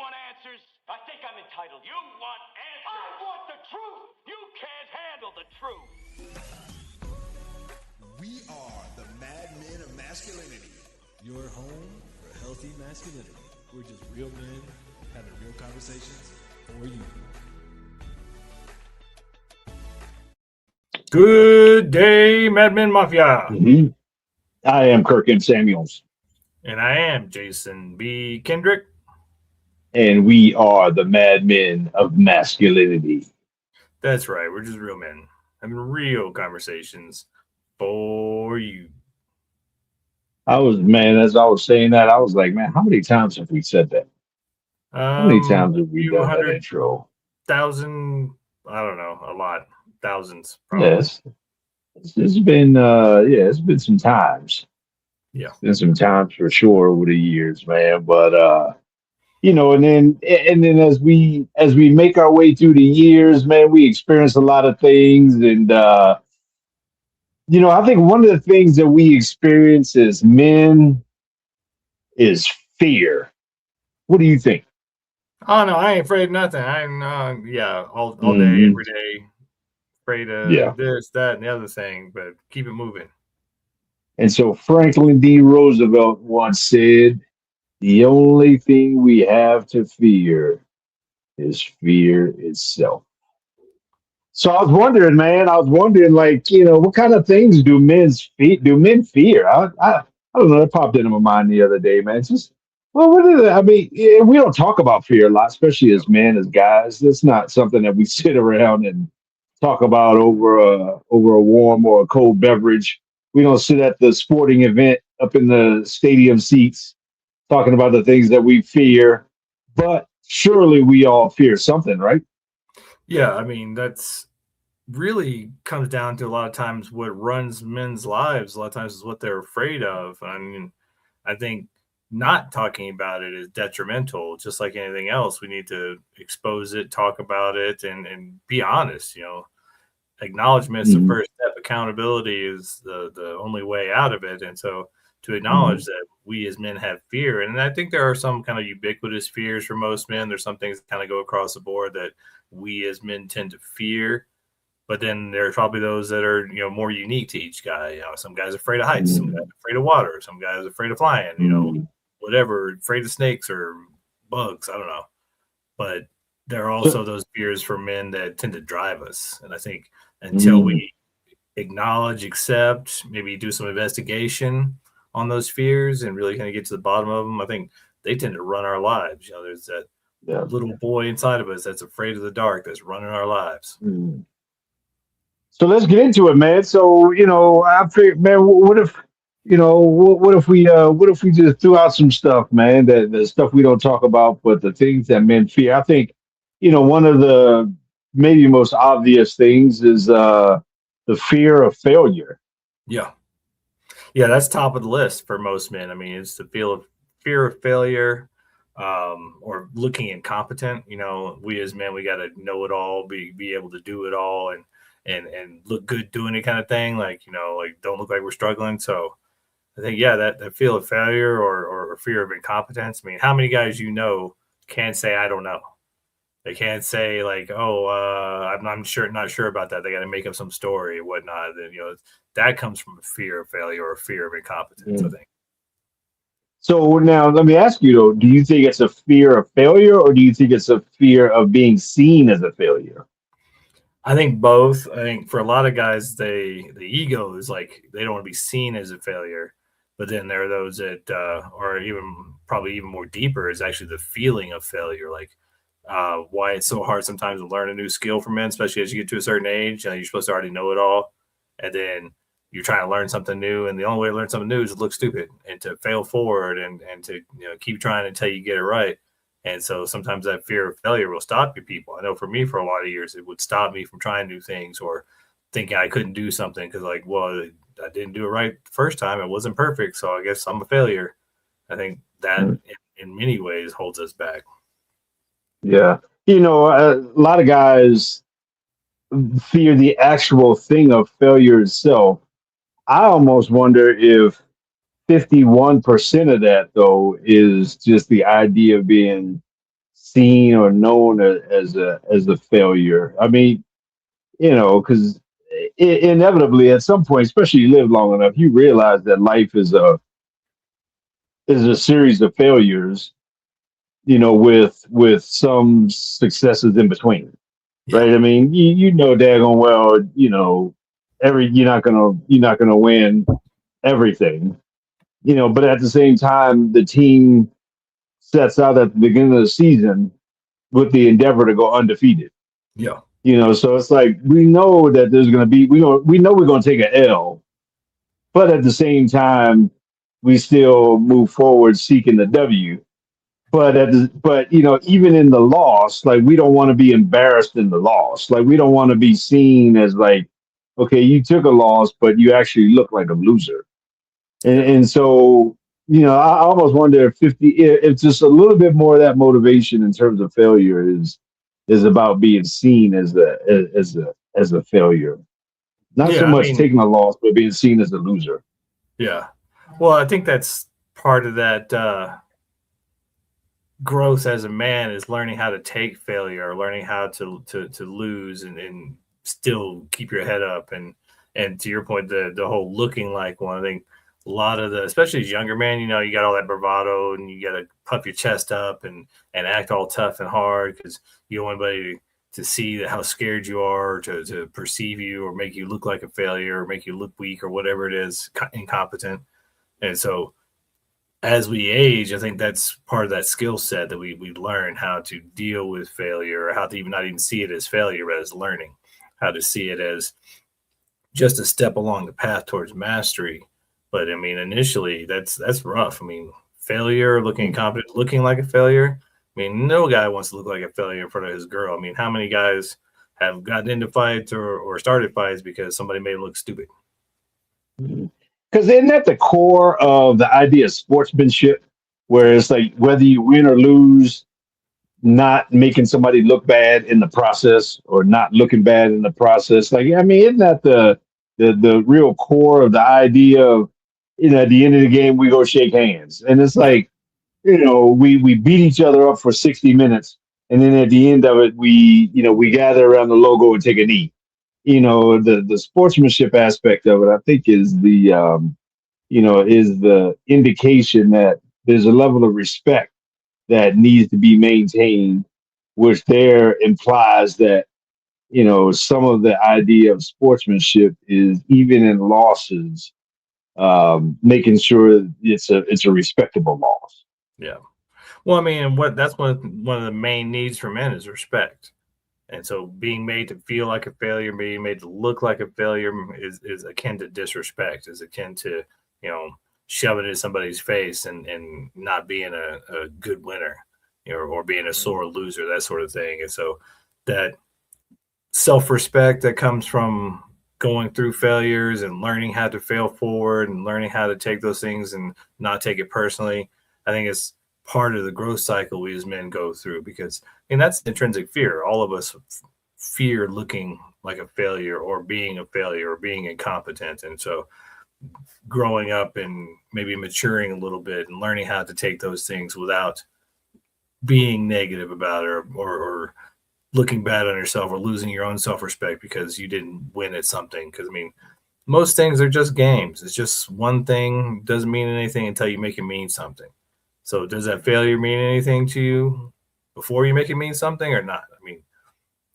want answers? I think I'm entitled. You want answers? I want the truth. You can't handle the truth. We are the Mad Men of Masculinity. Your home for healthy masculinity. We're just real men having real conversations for you. Good day, Mad Men Mafia. Mm-hmm. I am Kirk M. Samuels. And I am Jason B. Kendrick. And we are the Mad Men of Masculinity. That's right. We're just real men having real conversations for you. As I was saying that, I was like, man, how many times have we said that? How many times have we done that intro? 100,000, I don't know, a lot. Thousands, probably. Yes. It's been it's been some times. Yeah. It's been some times for sure over the years, man. But and then as we make our way through the years, man, we experience a lot of things. And I think one of the things that we experience as men is fear. What do you think? Oh no, I ain't afraid of nothing. I'm all day, every day. Afraid of this, that, and the other thing, but keep it moving. And so Franklin D. Roosevelt once said, the only thing we have to fear is fear itself. So I was wondering, like, what kind of things do men fear? I don't know. That popped into my mind the other day, man. It's just, well, what is it? I mean, we don't talk about fear a lot, especially as men, as guys. That's not something that we sit around and talk about over a warm or a cold beverage. We don't sit at the sporting event up in the stadium seats talking about the things that we fear. But surely we all fear something, right? Yeah, I mean, that's really comes down to a lot of times what runs men's lives. A lot of times is what they're afraid of. I mean, I think not talking about it is detrimental. Just like anything else, we need to expose it, talk about it, and be honest. Acknowledgement is the first step. Accountability is the only way out of it. And so to acknowledge that we as men have fear, and I think there are some kind of ubiquitous fears for most men. There's some things that kind of go across the board that we as men tend to fear. But then there's probably those that are, more unique to each guy. Some guys are afraid of heights, some guys are afraid of water, some guys are afraid of flying, whatever, afraid of snakes or bugs. I don't know. But there are also those fears for men that tend to drive us. And I think until we acknowledge, accept, maybe do some investigation on those fears and really kind of get to the bottom of them, I think they tend to run our lives. There's that little boy inside of us that's afraid of the dark that's running our lives. So let's get into it, man. So, I figured, man, what if we just threw out some stuff, man, that the stuff we don't talk about, but the things that men fear. I think, one of the maybe most obvious things is the fear of failure. Yeah. Yeah, that's top of the list for most men. I mean, it's the fear of failure, or looking incompetent. We as men, we got to know it all, be able to do it all, and look good doing it kind of thing. Like, don't look like we're struggling. So I think, that feel of failure or fear of incompetence. I mean, how many guys can't say, I don't know. They can't say like, I'm not sure about that. They got to make up some story or whatnot. And, that comes from a fear of failure or fear of incompetence, I think. So now let me ask you though, do you think it's a fear of failure or do you think it's a fear of being seen as a failure? I think both. I think for a lot of guys, the ego is like they don't want to be seen as a failure. But then there are those that are probably even more deeper is actually the feeling of failure. Like why it's so hard sometimes to learn a new skill for men, especially as you get to a certain age. You're supposed to already know it all. And then you're trying to learn something new. And the only way to learn something new is to look stupid and to fail forward and to keep trying until you get it right. And so sometimes that fear of failure will stop you people. I know for me, for a lot of years, it would stop me from trying new things or thinking I couldn't do something because I didn't do it right the first time. It wasn't perfect. So I guess I'm a failure. I think that in many ways holds us back. Yeah. A lot of guys fear the actual thing of failure itself. I almost wonder if 51% of that, though, is just the idea of being seen or known as a failure. I mean, because inevitably at some point, especially you live long enough, you realize that life is a series of failures, with some successes in between, Yeah. right? I mean, you know daggone well, you're not gonna win everything, but at the same time, the team sets out at the beginning of the season with the endeavor to go undefeated. Yeah. So it's like we know that there's gonna be we know we're gonna take an L, but at the same time, we still move forward seeking the W. But even in the loss, like we don't want to be embarrassed in the loss. Like we don't want to be seen as like, okay, you took a loss, but you actually look like a loser. And Yeah. and so I almost wonder if just a little bit more of that motivation in terms of failure is about being seen as a failure, not so Yeah. I much mean, taking a loss, but being seen as a loser. yeah. Well, I think that's part of that growth as a man is learning how to take failure, learning how to lose and still keep your head up. And to your point, the whole looking like one, I think a lot of the, especially as younger man, you got all that bravado and you got to puff your chest up and act all tough and hard because you don't want anybody to see how scared you are, or to perceive you or make you look like a failure or make you look weak or whatever it is, incompetent. And so as we age, I think that's part of that skill set that we learn how to deal with failure, or how to even not even see it as failure, but as learning, how to see it as just a step along the path towards mastery. But I mean, initially, that's rough. I mean, failure, looking incompetent, looking like a failure. I mean, no guy wants to look like a failure in front of his girl. I mean, how many guys have gotten into fights or started fights because somebody made them look stupid? Because isn't that the core of the idea of sportsmanship, where it's like whether you win or lose, not making somebody look bad in the process or not looking bad in the process. Like, I mean, isn't that the real core of the idea of, at the end of the game, we go shake hands. And it's Yeah, like, we beat each other up for 60 minutes. And then at the end of it, we gather around the logo and take a knee. The sportsmanship aspect of it, I think is the indication that there's a level of respect that needs to be maintained, which there implies that some of the idea of sportsmanship is even in losses, making sure it's a respectable loss. yeah. Well, I mean, that's one of the main needs for men is respect. And so being made to feel like a failure, being made to look like a failure is akin to disrespect, is akin to, shoving it in somebody's face and not being a good winner, or being a sore loser, that sort of thing. And so that self-respect that comes from going through failures and learning how to fail forward and learning how to take those things and not take it personally, I think it's part of the growth cycle we as men go through, because that's intrinsic fear. All of us fear looking like a failure or being a failure or being incompetent. And so growing up and maybe maturing a little bit and learning how to take those things without being negative about it, or looking bad on yourself or losing your own self-respect because you didn't win at something. Because I mean, most things are just games. It's just one thing, doesn't mean anything until you make it mean something. So does that failure mean anything to you before you make it mean something or not? I mean,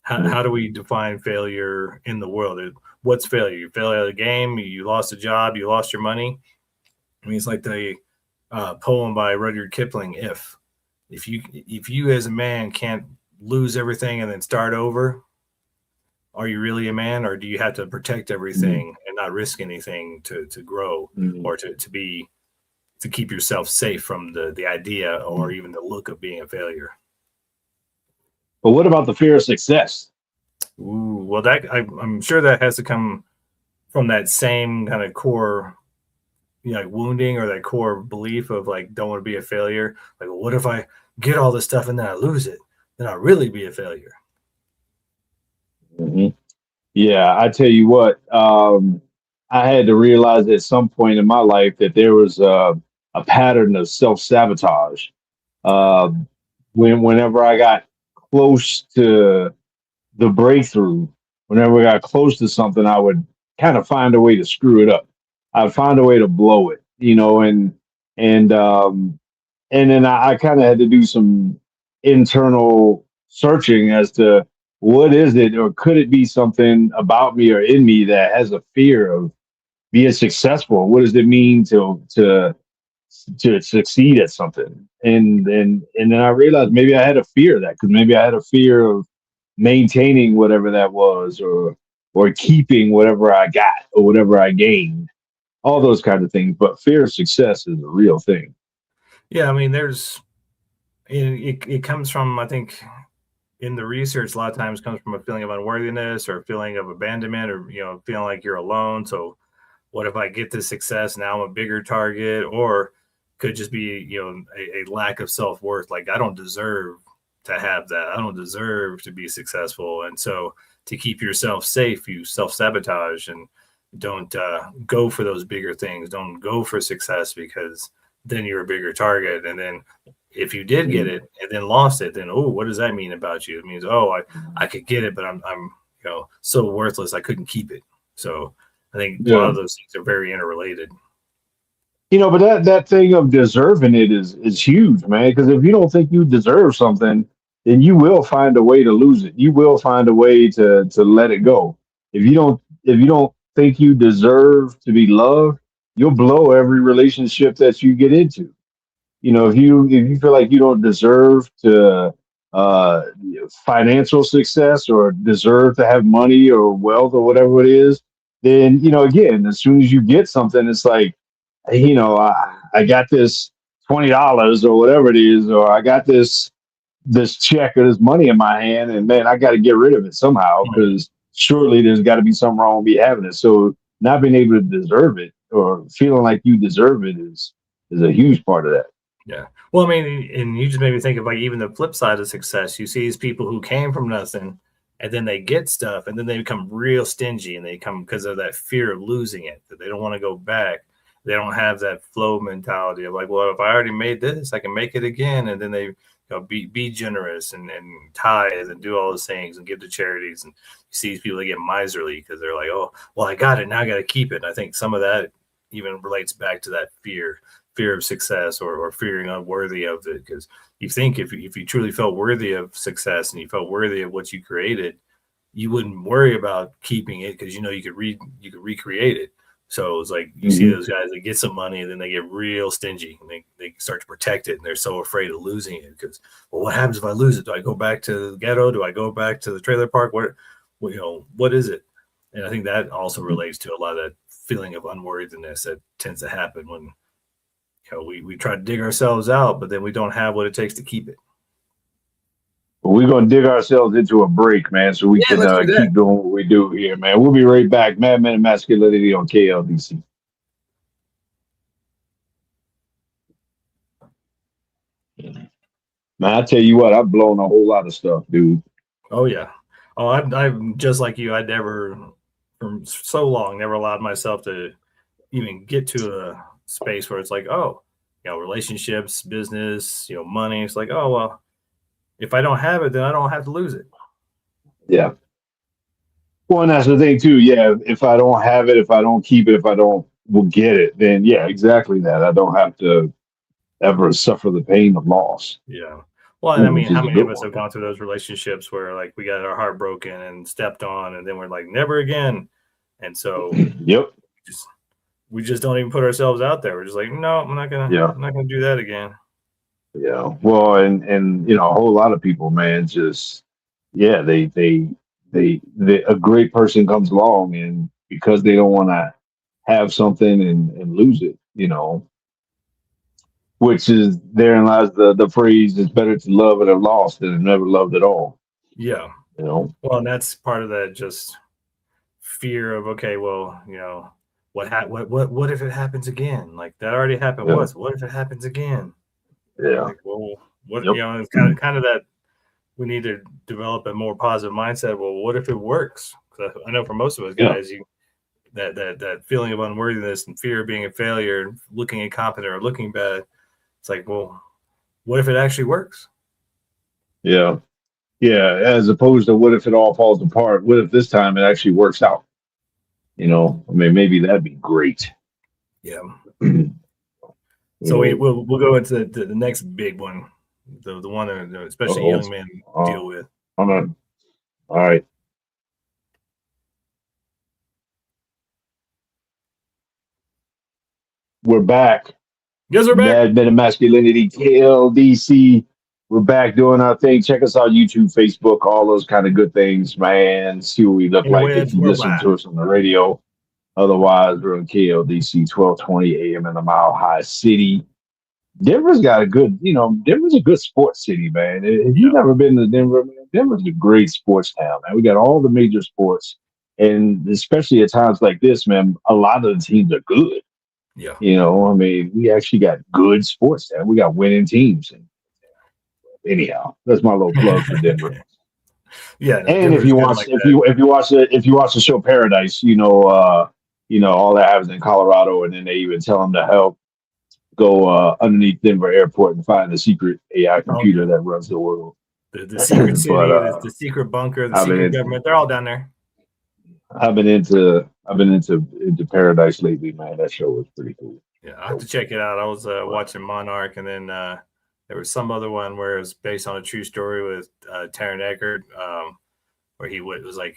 how do we define failure in the world? What's failure? You fail at a game, you lost a job, you lost your money. I mean, it's like the poem by Rudyard Kipling, if you as a man can't lose everything and then start over, are you really a man, or do you have to protect everything and not risk anything to grow, Mhm. or to keep yourself safe from the idea or even the look of being a failure? But what about the fear of success? Ooh, well, I'm sure that has to come from that same kind of core, like wounding, or that core belief of like, don't want to be a failure. Like, well, what if I get all this stuff and then I lose it? Then I'll really be a failure. Mhm. Yeah, I tell you what, I had to realize at some point in my life that there was a pattern of self sabotage. Uh, whenever I got close to the breakthrough, whenever I got close to something, I would kind of find a way to screw it up. I'd find a way to blow it, and and then I kind of had to do some internal searching as to what is it, or could it be something about me or in me that has a fear of being successful? What does it mean to succeed at something? And then I realized maybe I had a fear of that, because maybe I had a fear of maintaining whatever that was, or keeping whatever I got or whatever I gained, all those kind of things. But fear of success is a real thing. Yeah, I mean, it comes from, I think, in the research, a lot of times comes from a feeling of unworthiness or a feeling of abandonment, or feeling like you're alone. So what if I get this success, now I'm a bigger target? Or could just be a lack of self-worth, like I don't deserve to have that, I don't deserve to be successful. And so to keep yourself safe, you self-sabotage and don't go for those bigger things, don't go for success, because then you're a bigger target. And then if you did get it and then lost it, then what does that mean about you? It means I could get it, but I'm so worthless I couldn't keep it. So I think a lot Yeah. of those things are very interrelated. But that thing of deserving it is huge, man. Because if you don't think you deserve something, then you will find a way to lose it. You will find a way to let it go. If you don't think you deserve to be loved, you'll blow every relationship that you get into. If you feel like you don't deserve to financial success, or deserve to have money or wealth or whatever it is, then again, as soon as you get something, it's like, I got this $20 or whatever it is, or I got this check or this money in my hand, and man, I got to get rid of it somehow, because surely there's got to be something wrong with me having it. So not being able to deserve it, or feeling like you deserve it, is a huge part of that. Yeah. Well, I mean, and you just made me think of like even the flip side of success. You see these people who came from nothing and then they get stuff and then they become real stingy, and they come because of that fear of losing it, that they don't want to go back. They don't have that flow mentality of like, well, if I already made this, I can make it again. And then they be generous and tithe and do all those things and give to charities. And you see these people that get miserly because they're like, oh, well, I got it. Now I got to keep it. And I think some of that even relates back to that fear of success, or fearing unworthy of it. Because you think if you truly felt worthy of success and you felt worthy of what you created, you wouldn't worry about keeping it, because you could recreate it. So it's like you see those guys that get some money and then they get real stingy and they start to protect it, and they're so afraid of losing it because, well, what happens if I lose it? Do I go back to the ghetto? Do I go back to the trailer park? What is it? And I think that also relates to a lot of that feeling of unworthiness that tends to happen when we try to dig ourselves out, but then we don't have what it takes to keep it. But we're gonna dig ourselves into a break, man, so we can keep doing what we do here, man. We'll be right back. Mad Men of Masculinity on KLDC. Man, I tell you what, I've blown a whole lot of stuff, dude. Oh yeah. Oh, I'm just like you. I never, for so long, never allowed myself to even get to a space where it's like, relationships, business, money. It's like, oh, well, if I don't have it, then I don't have to lose it. Yeah. Well, and that's the thing too. Yeah. If I don't have it, if I don't keep it, if I don't will get it, then yeah, exactly that. I don't have to ever suffer the pain of loss. Yeah. Well, and I mean, how many of us have gone through those relationships where like we got our heart broken and stepped on, and then we're like, never again. And so yep. We just don't even put ourselves out there. We're just like, no, I'm not gonna do that again. Yeah. Well, and a whole lot of people, man, just they a great person comes along, and because they don't want to have something and lose it, which is therein lies the phrase, it's better to love it or lost than never loved at all. Yeah. Well, and that's part of that just fear of, okay, well, what if it happens again? Like that already happened once. What if it happens again? Yeah. Like, well, what it's kind of that we need to develop a more positive mindset. Well, what if it works? Because I know for most of us guys, that feeling of unworthiness and fear of being a failure, looking incompetent or looking bad. It's like, well, what if it actually works? Yeah. Yeah. As opposed to what if it all falls apart? What if this time it actually works out? I mean, maybe that'd be great. Yeah. you So know, we'll go into the next big one, the one that especially uh-oh. young men deal with. Hold on. All right. We're back. Yes, we're back. Mad Men of Masculinity, KLDC. We're back doing our thing. Check us out, YouTube, Facebook, all those kind of good things, man. See what we look like if Interwebs you listen worldwide. to us on the radio. Otherwise, we're on KLDC, 1220 AM in the Mile High City. Denver's got a good, Denver's a good sports city, man. If you've never been to Denver, man, Denver's a great sports town, man. We got all the major sports. And especially at times like this, man, a lot of the teams are good. Yeah. I mean, we actually got good sports there. We got winning teams. And anyhow, that's my little plug for Denver. Yeah. No, And Denver's good like that. if you watch the show Paradise, all that happens in Colorado, and then they even tell them to help go underneath Denver Airport and find the secret AI computer that runs the world. The secret city, But, the secret bunker, the I've been secret into- government, they're all down there. I've been into Paradise lately, man. That show was pretty cool. Yeah, I have to check it out. I was watching Monarch, and then there was some other one where it was based on a true story with Taron Eckert, where he was like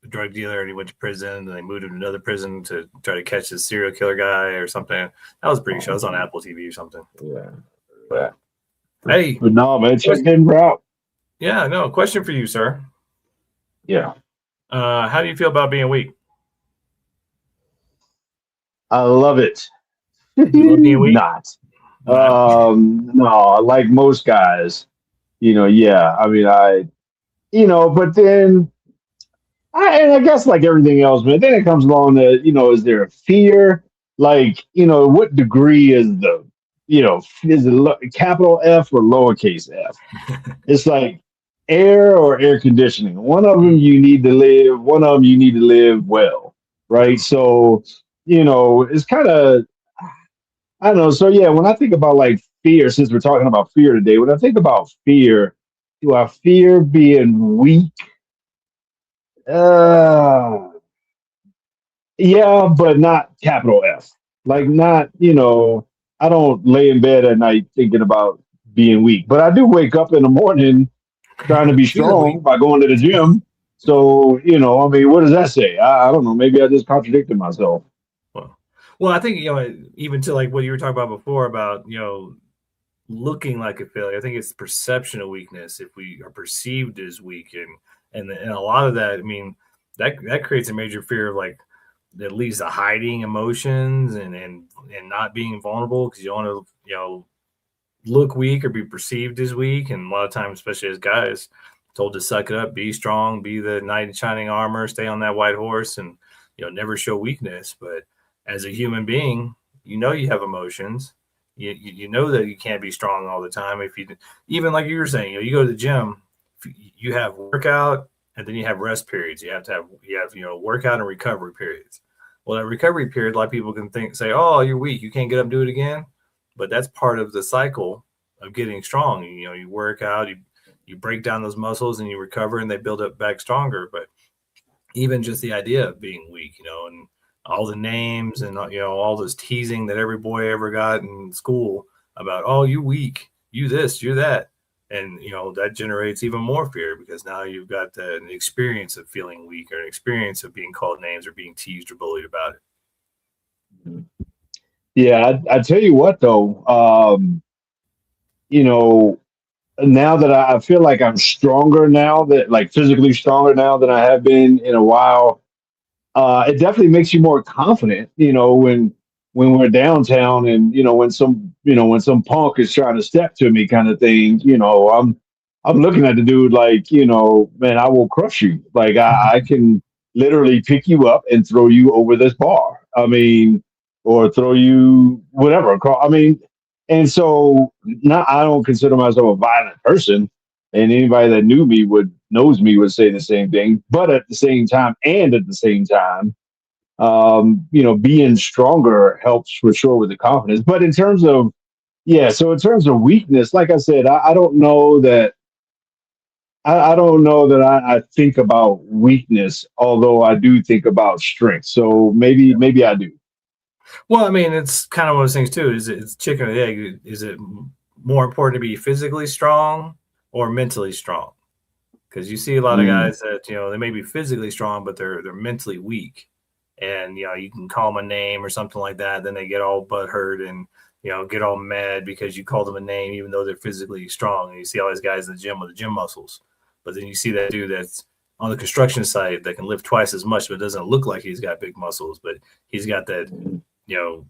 a drug dealer and he went to prison, and they moved him to another prison to try to catch this serial killer guy or something. That was pretty sure. It was on Apple TV or something. Yeah. Hey, But no, man, check Denver out. yeah, no, question for you, sir. Yeah. How do you feel about being weak? I love it. You love being weak? Not. No, like most guys, yeah. I mean, but then I guess like everything else, man, then it comes along to, is there a fear? Like, what degree is is it capital F or lowercase f? It's like air or air conditioning. One of them you need to live, one of them you need to live well, right? So, it's kind of, I don't know. So yeah, when I think about like fear, since we're talking about fear today, when I think about fear, do I fear being weak? Yeah, but not capital F. Like not, I don't lay in bed at night thinking about being weak, but I do wake up in the morning trying to be strong by going to the gym. So, I mean, what does that say? I don't know. Maybe I just contradicted myself. Well, I think, even to like what you were talking about before about, looking like a failure, I think it's perception of weakness if we are perceived as weak. And a lot of that, I mean, that creates a major fear of like that leads to hiding emotions and not being vulnerable because you want to, look weak or be perceived as weak. And a lot of times, especially as guys, told to suck it up, be strong, be the knight in shining armor, stay on that white horse and, never show weakness. But as a human being, you have emotions. You know that you can't be strong all the time. If you, even like you were saying, you go to the gym, you have workout and then you have rest periods. You have workout and recovery periods. Well, that recovery period, a lot of people can say, oh, you're weak, you can't get up and do it again. But that's part of the cycle of getting strong. You work out, you break down those muscles and you recover and they build up back stronger. But even just the idea of being weak, and all the names and, all this teasing that every boy ever got in school about, oh, you weak, you this, you that. And, that generates even more fear because now you've got an experience of feeling weak or an experience of being called names or being teased or bullied about it. Yeah, I tell you what, though, now that I feel like I'm stronger now, that like physically stronger now than I have been in a while, it definitely makes you more confident, when we're downtown and, when some punk is trying to step to me kind of thing, I'm looking at the dude like, man, I will crush you. Like I can literally pick you up and throw you over this bar. I mean, or throw you whatever. I mean, and so I don't consider myself a violent person, and anybody that knows me would say the same thing. But at the same time, being stronger helps for sure with the confidence. But in terms of weakness, like I said, I don't know that I don't know that I think about weakness, although I do think about strength. So maybe I do. Well, I mean, it's kind of one of those things too. It's chicken or the egg? Is it more important to be physically strong or mentally strong? Because you see a lot of Mm, guys that they may be physically strong, but they're mentally weak, and you can call them a name or something like that. Then they get all butthurt and get all mad because you called them a name, even though they're physically strong. And you see all these guys in the gym with the gym muscles, but then you see that dude that's on the construction site that can lift twice as much, but doesn't look like he's got big muscles, but he's got that mm, you know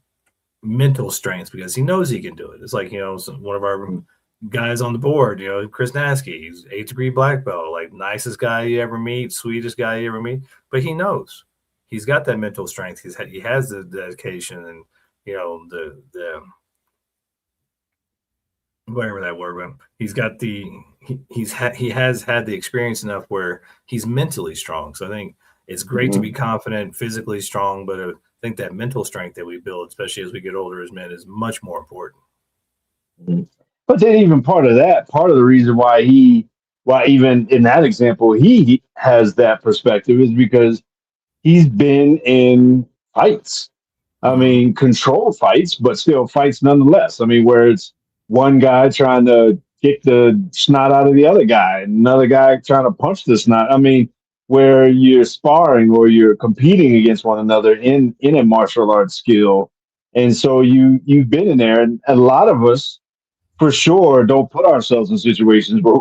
mental strength because he knows he can do it. It's like one of our mm, guys on the board, Chris Nasky, he's 8th degree black belt, like nicest guy you ever meet, sweetest guy you ever meet, but he knows he's got that mental strength. He has the dedication and the whatever that word was. He's got he has had the experience enough where he's mentally strong. So I think it's great to mm, be confident, physically strong, but I think that mental strength that we build, especially as we get older as men, is much more important. mm. But then even part of the reason why even in that example, he has that perspective is because he's been in fights. I Mm-hmm. mean, controlled fights, but still fights nonetheless. I mean, where it's one guy trying to kick the snot out of the other guy, and another guy trying to punch the snot. I mean, where you're sparring or you're competing against one another in a martial arts skill, and so you've been in there, and a lot of us for sure don't put ourselves in situations where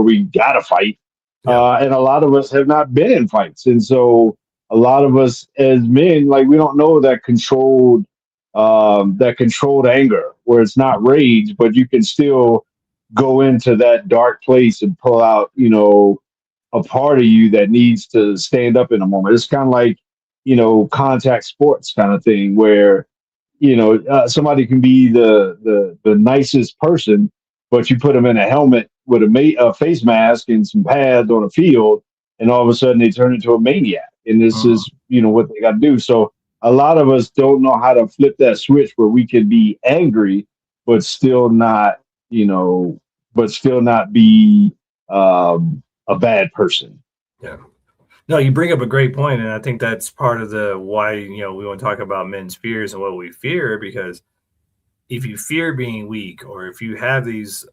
we gotta fight, Yeah. and a lot of us have not been in fights, and so a lot of us as men, like we don't know that controlled anger where it's not rage, but you can still go into that dark place and pull out, a part of you that needs to stand up in a moment. It's kind of like, contact sports kind of thing where somebody can be the nicest person, but you put them in a helmet with a face mask and some pads on a field, and all of a sudden they turn into a maniac. And this Mhm. is what they got to do. So a lot of us don't know how to flip that switch where we can be angry, but still not, you know, be a bad person. Yeah. No, you bring up a great point, and I think that's part of the why we want to talk about men's fears and what we fear. Because if you fear being weak, or if you have these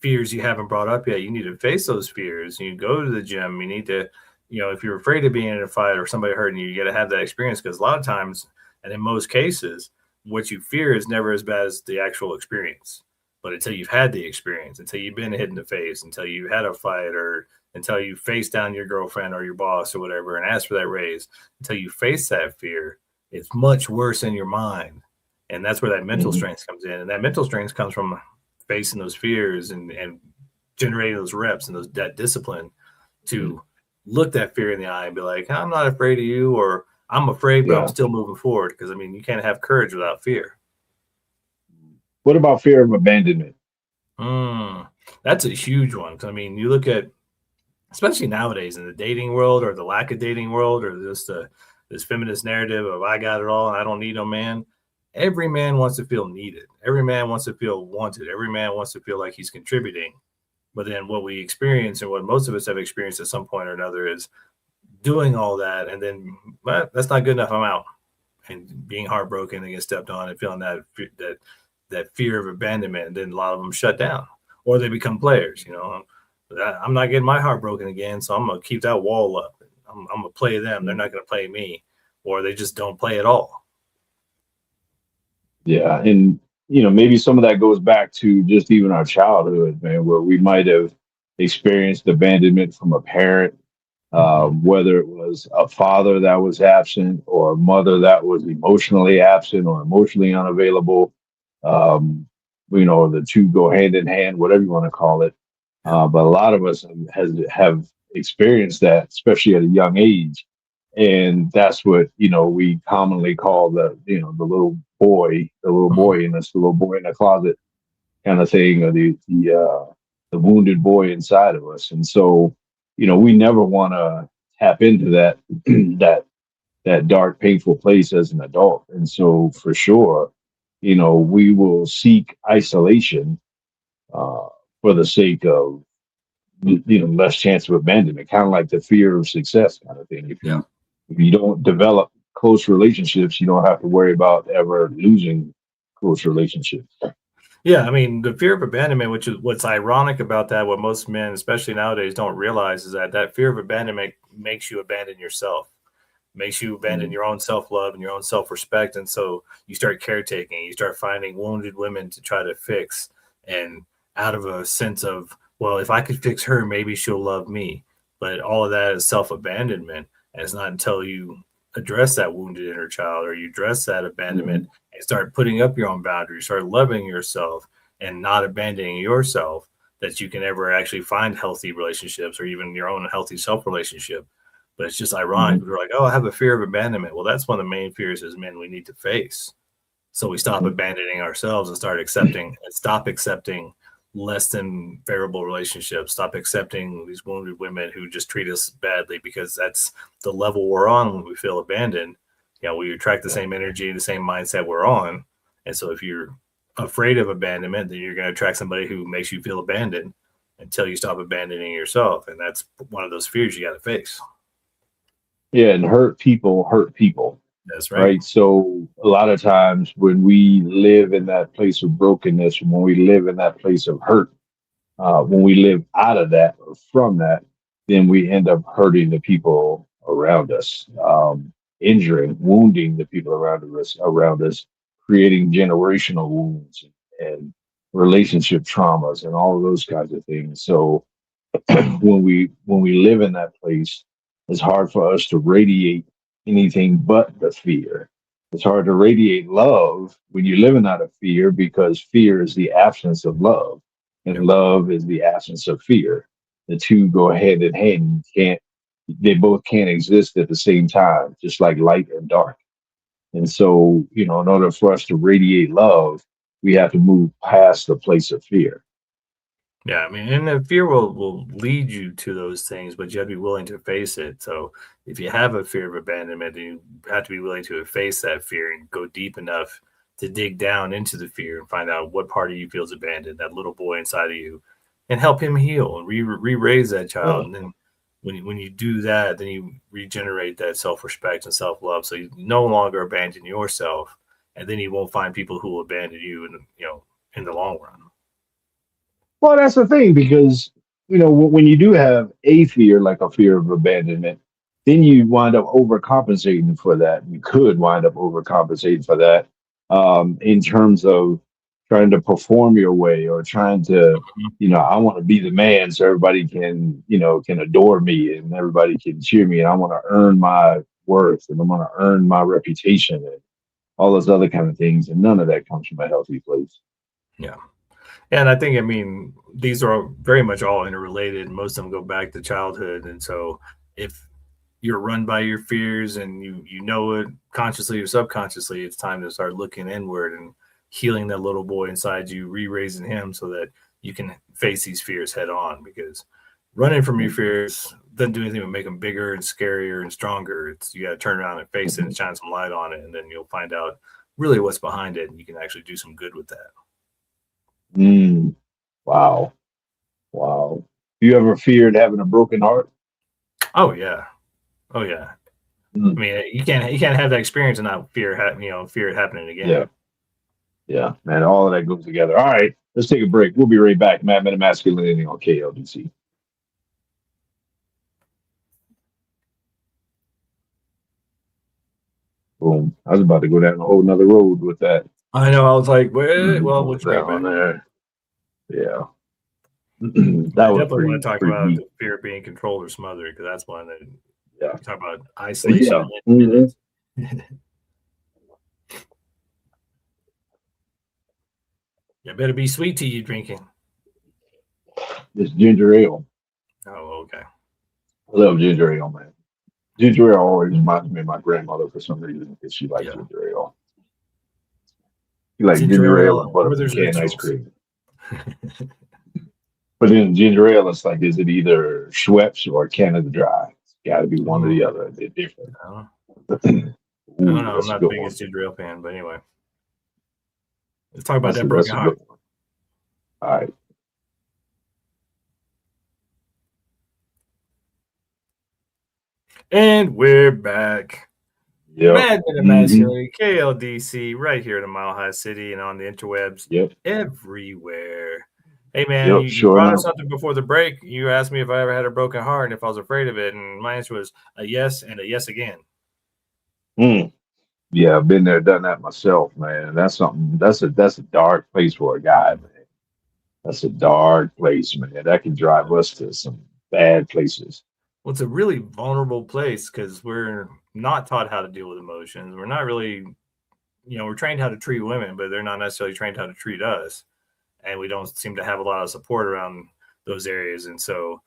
fears you haven't brought up yet, you need to face those fears. You go to the gym. You need to, if you're afraid of being in a fight or somebody hurting you, you got to have that experience because a lot of times, and in most cases, what you fear is never as bad as the actual experience. But until you've had the experience, until you've been hit in the face, until you had a fight, or until you face down your girlfriend or your boss or whatever and ask for that raise, until you face that fear, it's much worse in your mind. And that's where that mental Mhm. strength comes in. And that mental strength comes from facing those fears and generating those reps and that discipline to look that fear in the eye and be like, I'm not afraid of you, or I'm afraid, but I'm Yeah. still moving forward. Because I mean, you can't have courage without fear. What about fear of abandonment? Mm, that's a huge one. 'Cause, I mean, you look at, especially nowadays in the dating world or the lack of dating world, or just this feminist narrative of I got it all and I don't need no man. Every man wants to feel needed. Every man wants to feel wanted. Every man wants to feel like he's contributing. But then what we experience and what most of us have experienced at some point or another is doing all that. And then that's not good enough. I'm out, and being heartbroken and get stepped on and feeling that fear of abandonment. And then a lot of them shut down or they become players. I'm not getting my heart broken again. So I'm going to keep that wall up. I'm going to play them. They're not going to play me, or they just don't play at all. Yeah, and maybe some of that goes back to just even our childhood, man, where we might have experienced abandonment from a parent, Mm-hmm. whether it was a father that was absent or a mother that was emotionally absent or emotionally unavailable. Um, the two go hand in hand, whatever you want to call it. Yeah. But a lot of us have experienced that, especially at a young age, and that's what we commonly call the little Mm-hmm. boy in us, the little boy in the closet kind of thing, or the wounded boy inside of us. And so we never want to tap into that that dark, painful place as an adult. And so for sure, we will seek isolation uh, for the sake of less chance of abandonment, kind of like the fear of success kind of thing. Yeah. If you don't develop close relationships, you don't have to worry about ever losing close relationships. Yeah, I mean, the fear of abandonment, which is what's ironic about that, what most men, especially nowadays, don't realize is that fear of abandonment makes you abandon yourself, makes you abandon your own self-love and your own self-respect. And so you start caretaking, you start finding wounded women to try to fix. And out of a sense of, well, if I could fix her, maybe she'll love me. But all of that is self-abandonment. And it's not until you address that wounded inner child or you address that abandonment and start putting up your own boundaries, start loving yourself and not abandoning yourself that you can ever actually find healthy relationships or even your own healthy self-relationship. But it's just ironic. We're like, oh, I have a fear of abandonment. Well, that's one of the main fears as men we need to face. So we stop abandoning ourselves and stop accepting less than favorable relationships, stop accepting these wounded women who just treat us badly because that's the level we're on when we feel abandoned. We attract the same energy, the same mindset we're on. And so if you're afraid of abandonment, then you're going to attract somebody who makes you feel abandoned until you stop abandoning yourself. And that's one of those fears you got to face. Yeah, and hurt people hurt people. That's right. Right. So a lot of times when we live in that place of brokenness, when we live in that place of hurt, when we live out of that or from that, then we end up hurting the people around us, injuring, wounding the people around us, creating generational wounds and relationship traumas and all of those kinds of things. So when we live in that place, it's hard for us to radiate anything but the fear. It's hard to radiate love when you're living out of fear because fear is the absence of love, and love is the absence of fear. The two go hand in hand. They both can't exist at the same time, just like light and dark. And so, in order for us to radiate love, we have to move past the place of fear. Yeah, I mean, and the fear will lead you to those things, but you have to be willing to face it. So if you have a fear of abandonment, then you have to be willing to face that fear and go deep enough to dig down into the fear and find out what part of you feels abandoned, that little boy inside of you, and help him heal and re-raise that child. And then when you do that, then you regenerate that self-respect and self-love. So you no longer abandon yourself, and then you won't find people who will abandon you in the long run. Well, that's the thing because when you do have a fear, like a fear of abandonment, then you wind up overcompensating for that. You could wind up overcompensating for that in terms of trying to perform your way or trying to, I want to be the man so everybody can adore me and everybody can cheer me, and I want to earn my worth and I want to earn my reputation and all those other kind of things, and none of that comes from a healthy place. Yeah. And I think, these are very much all interrelated. Most of them go back to childhood. And so if you're run by your fears and you know it consciously or subconsciously, it's time to start looking inward and healing that little boy inside you, re-raising him so that you can face these fears head on, because running from your fears doesn't do anything but make them bigger and scarier and stronger. You got to turn around and face it and shine some light on it. And then you'll find out really what's behind it. And you can actually do some good with that. Wow. Wow. You ever feared having a broken heart? Oh yeah. I mean, you can't have that experience and not fear it happening again. Yeah, man. All of that goes together. All right, let's take a break. We'll be right back. Mad Men of Masculinity on KLDC. Boom. I was about to go down a whole nother road with that. I know. I was like, well, we'll that on there. Yeah. I That was definitely want to talk about deep. the fear of being controlled or smothered, because that's one that talk about Yeah. isolation. You better be sweet tea you drinking. It's ginger ale. Oh, okay. I love ginger ale, man. Ginger ale always reminds me of my grandmother for some reason, because she likes ginger ale. She likes ginger ale and butter pecan ice cream. But in ginger ale, it's like, is it either Schweppes or Canada Dry? It's got to be one or the other. They're different. I don't know. I'm not the biggest ginger ale fan, but anyway. Let's talk about that broken heart. All right. And we're back. Yep. Mad Men of Masculinity, KLDC, right here in the Mile High City and on the interwebs Yep. everywhere. Hey, man, Yep. you Sure brought up enough. something before the break. You asked me if I ever had a broken heart and if I was afraid of it. And my answer was a yes and a yes again. Mm. Yeah, I've been there, done that myself, man. That's something. That's a dark place for a guy, man. That's a dark place, man. That can drive us to some bad places. Well, it's a really vulnerable place because we're not taught how to deal with emotions. We're not really, we're trained how to treat women, but they're not necessarily trained how to treat us. And we don't seem to have a lot of support around those areas. And so,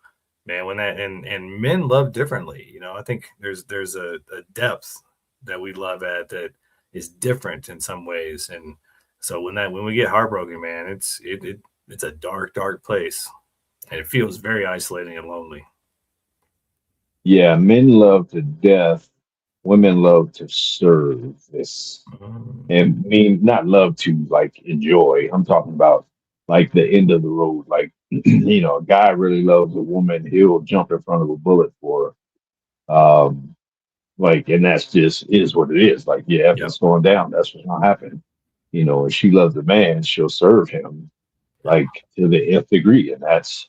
man, when that and men love differently, I think there's a depth that we love at that is different in some ways. And so when we get heartbroken, man, it's a dark place, and it feels very isolating and lonely. Yeah, men love to death. Women love to serve this. And mean not love to like enjoy. I'm talking about like the end of the road. Like, a guy really loves a woman, he'll jump in front of a bullet for her. Like, and that's just is what it is. Like, yeah, if Yep. it's going down, that's what's gonna happen. And she loves a man, she'll serve him like to the nth degree. And that's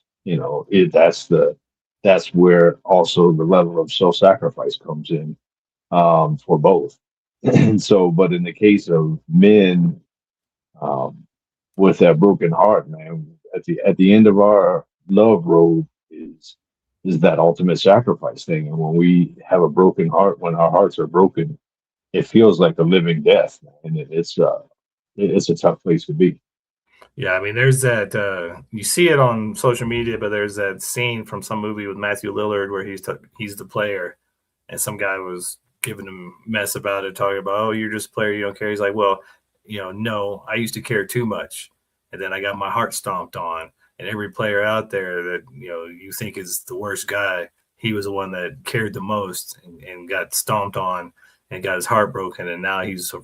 that's where also the level of self-sacrifice comes in for both. And so, but in the case of men, um, with that broken heart, man, at the end of our love road is that ultimate sacrifice thing. And when we have a broken heart, when our hearts are broken, it feels like a living death, man. And it's a tough place to be. Yeah, I mean, there's that you see it on social media, but there's that scene from some movie with Matthew Lillard where he's the player, and some guy was giving him mess about it, talking about, oh, you're just a player, you don't care. He's like, well, no, I used to care too much, and then I got my heart stomped on, and every player out there that you think is the worst guy, he was the one that cared the most and got stomped on and got his heart broken, and now he's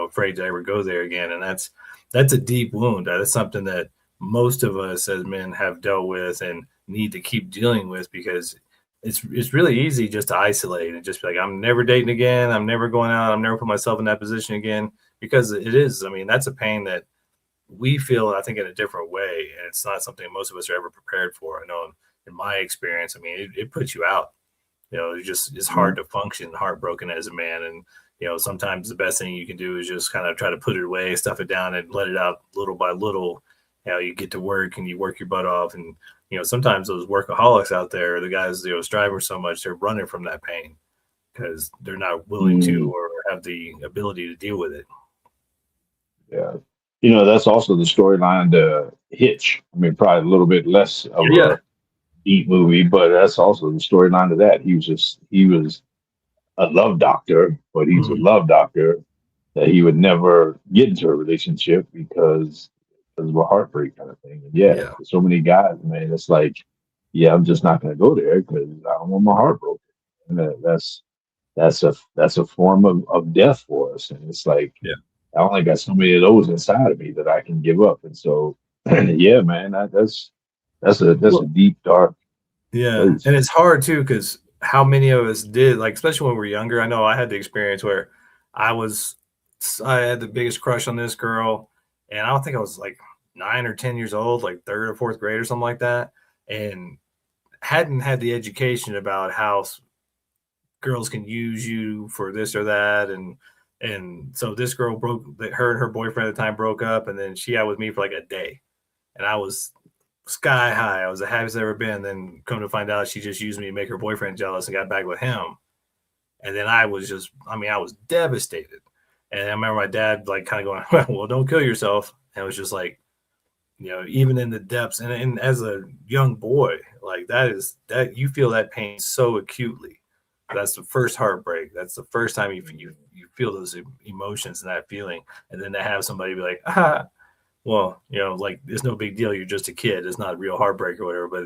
afraid to ever go there again, and that's a deep wound. That's something that most of us as men have dealt with and need to keep dealing with, because it's really easy just to isolate and just be like, I'm never dating again. I'm never going out. I'm never put myself in that position again, because it is. I mean, that's a pain that we feel, I think, in a different way. And it's not something most of us are ever prepared for. I know in my experience, I mean, it puts you out. It's hard to function heartbroken as a man. And, sometimes the best thing you can do is just kind of try to put it away, stuff it down, and let it out little by little. You get to work and you work your butt off. And, sometimes those workaholics out there, the guys, striving so much, they're running from that pain because they're not willing to or have the ability to deal with it. Yeah. That's also the storyline to Hitch. I mean, probably a little bit less of a deep movie, but that's also the storyline to that. He was a love doctor, but he's a love doctor that he would never get into a relationship because of a heartbreak kind of thing. And Yeah. for so many guys, man, it's like, yeah, I'm just not going to go there because I don't want my heart broken. And that's a form of death for us. And it's like, I only got so many of those inside of me that I can give up. And so, yeah, man, that's a deep, dark place. And it's hard too, because how many of us did, like, especially when we were younger. I know I had the experience where I had the biggest crush on this girl, and I don't think I was like 9 or 10 years old, like third or fourth grade or something like that, and hadn't had the education about how girls can use you for this or that. And so this girl her and her boyfriend at the time broke up, and then she out with me for like a day, and I was sky high. I was the happiest I've ever been. Then come to find out, she just used me to make her boyfriend jealous and got back with him. And then I was devastated. And I remember my dad like kind of going, well, don't kill yourself. And it was just like, even in the depths, and as a young boy, like that you feel that pain so acutely. That's the first heartbreak. That's the first time you feel those emotions and that feeling. And then to have somebody be like, well, like, it's no big deal. You're just a kid. It's not a real heartbreak or whatever. But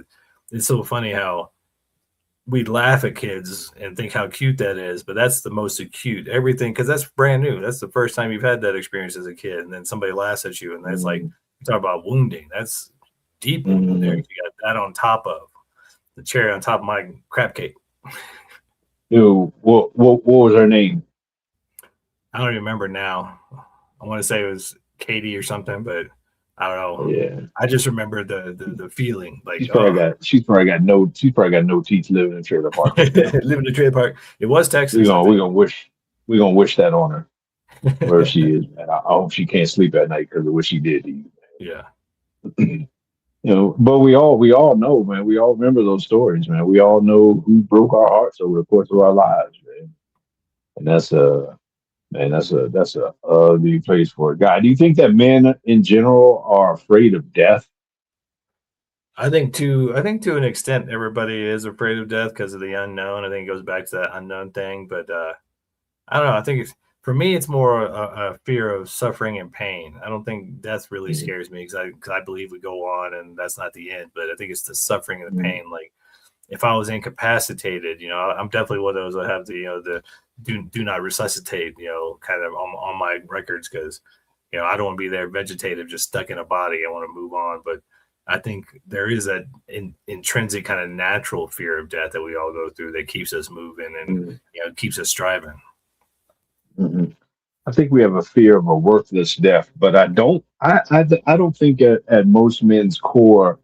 it's so funny how we laugh at kids and think how cute that is. But that's the most acute everything, because that's brand new. That's the first time you've had that experience as a kid. And then somebody laughs at you. And that's like, you talk about wounding. That's deep wounding there. You got that on top of the cherry on top of my crap cake. What was her name? I don't even remember now. I want to say it was Katie or something, but I don't know. Yeah, I just remember the feeling like, she's probably got no teeth living in a trailer park right now. live in the trailer park. It was We're Texas, I gonna think. we're gonna wish we're gonna wish that on her wherever she is. And I hope she can't sleep at night because of what she did to you. Yeah. But we all know, man. We all remember those stories, man. We all know who broke our hearts over the course of our lives, man. And that's a ugly place for a guy. Do you think that men in general are afraid of death? I think to an extent everybody is afraid of death because of the unknown. I think it goes back to that unknown thing, but I don't know. I think for me, it's more a fear of suffering and pain. I don't think death really Mhm. scares me because I believe we go on and that's not the end. But I think it's the suffering and the Mhm. pain. Like if I was incapacitated, I'm definitely one of those that have the do not resuscitate, kind of on my records because I don't want to be there vegetative, just stuck in a body. I want to move on, but I think there is that intrinsic kind of natural fear of death that we all go through that keeps us moving and keeps us striving. Mhm. I think we have a fear of a worthless death, but I don't. I don't think at most men's core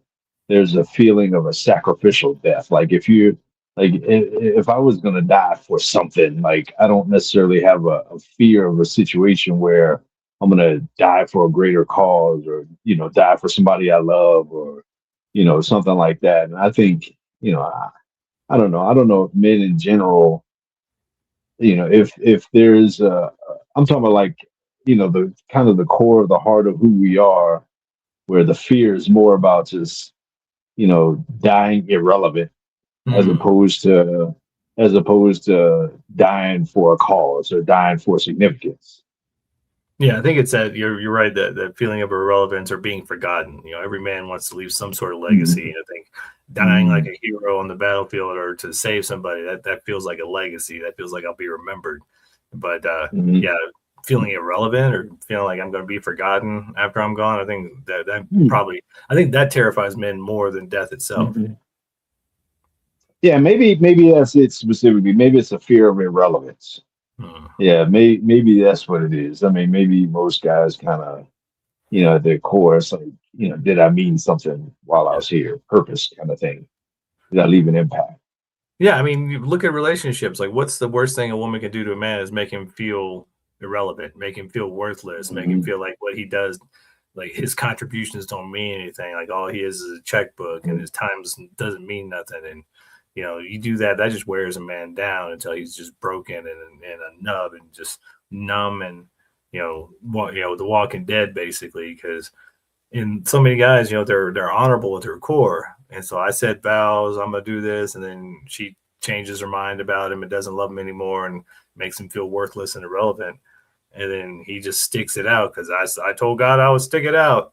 there's a feeling of a sacrificial death. Like if I was going to die for something, like I don't necessarily have a fear of a situation where I'm going to die for a greater cause, or die for somebody I love, or something like that. And I think I don't know. I don't know if men in general, if there's I'm talking about, like, the kind of the core of the heart of who we are, where the fear is more about just dying irrelevant, as Mm. opposed to dying for a cause or dying for significance. Yeah, I think it's that you're right, that feeling of irrelevance or being forgotten. Every man wants to leave some sort of legacy. Mhm. And I think dying like Mhm. a hero on the battlefield or to save somebody, that feels like a legacy. That feels like I'll be remembered. But Mhm. yeah, feeling irrelevant or feeling like I'm going to be forgotten after I'm gone, I think that Mhm. probably I think that terrifies men more than death itself. Mhm. Yeah, maybe that's it specifically. Maybe it's a fear of irrelevance. Hmm. Yeah, maybe that's what it is. I mean, maybe most guys kind of, at their core, it's like, did I mean something while I Yeah. was here? Purpose kind of thing. Did I leave an impact? Yeah, I mean, you look at relationships. Like, what's the worst thing a woman can do to a man is make him feel irrelevant, make him feel worthless, make him Mhm. feel like what he does, like his contributions don't mean anything. Like all he is a checkbook, and his time doesn't mean nothing. And you do that, that just wears a man down until he's just broken and a nub and just numb and the Walking Dead basically. Because and so many guys, they're honorable at their core. And so I said vows, I'm gonna do this, and then she changes her mind about him and doesn't love him anymore and makes him feel worthless and irrelevant. And then he just sticks it out because I told God I would stick it out.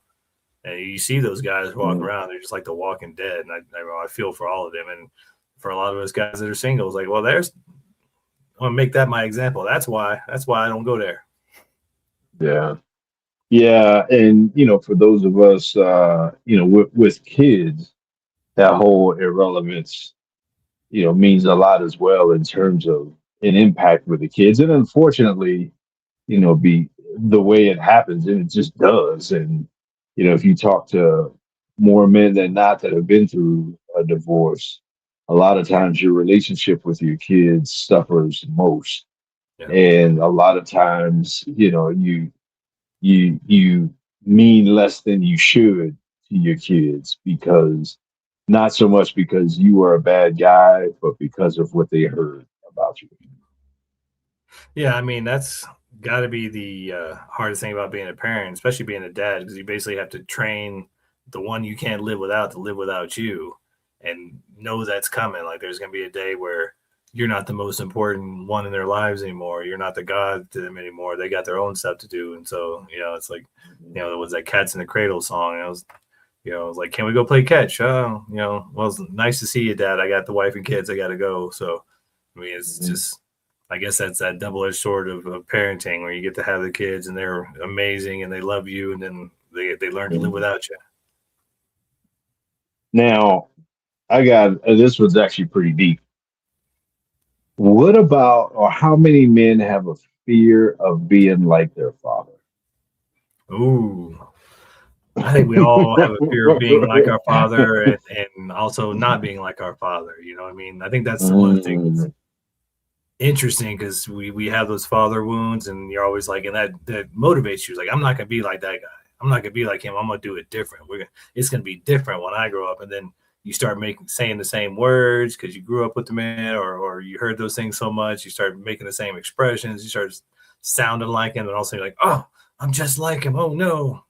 And you see those guys walk Mhm. around, they're just like the Walking Dead. And I feel for all of them. And for a lot of us guys that are singles, like, well, I'm gonna make that my example. That's why I don't go there. Yeah. Yeah. And, for those of us, with kids, that whole irrelevance, means a lot as well in terms of an impact with the kids. And unfortunately, be the way it happens, and it just does. And, if you talk to more men than not that have been through a divorce, a lot of times your relationship with your kids suffers most. Yeah. And a lot of times, you mean less than you should to your kids, because not so much because you are a bad guy, but because of what they heard about you. Yeah, I mean, that's got to be the hardest thing about being a parent, especially being a dad, because you basically have to train the one you can't live without to live without you and know that's coming. Like, there's going to be a day where you're not the most important one in their lives anymore. You're not the God to them anymore. They got their own stuff to do. And so, it's like, there was that Cats in the Cradle song. It was like, can we go play catch? Oh, well, it's nice to see you, Dad. I got the wife and kids. I got to go. So, I mean, it's Mhm. just, I guess that's that double-edged sword of parenting where you get to have the kids and they're amazing and they love you and then they learn to live Mhm. without you. Now, I got this one's actually pretty deep. What about, or how many men have a fear of being like their father? Ooh, I think we all have a fear of being like our father and also not being like our father. You know what I mean? I think that's the one thing that's Mm, interesting because we have those father wounds, and you're always like, and that motivates you. Like, I'm not gonna be like that guy. I'm not gonna be like him. I'm gonna do it different. It's gonna be different when I grow up. And then you start saying the same words because you grew up with the man, or you heard those things so much. You start making the same expressions. You start sounding like him, and also you're like, oh, I'm just like him. Oh no.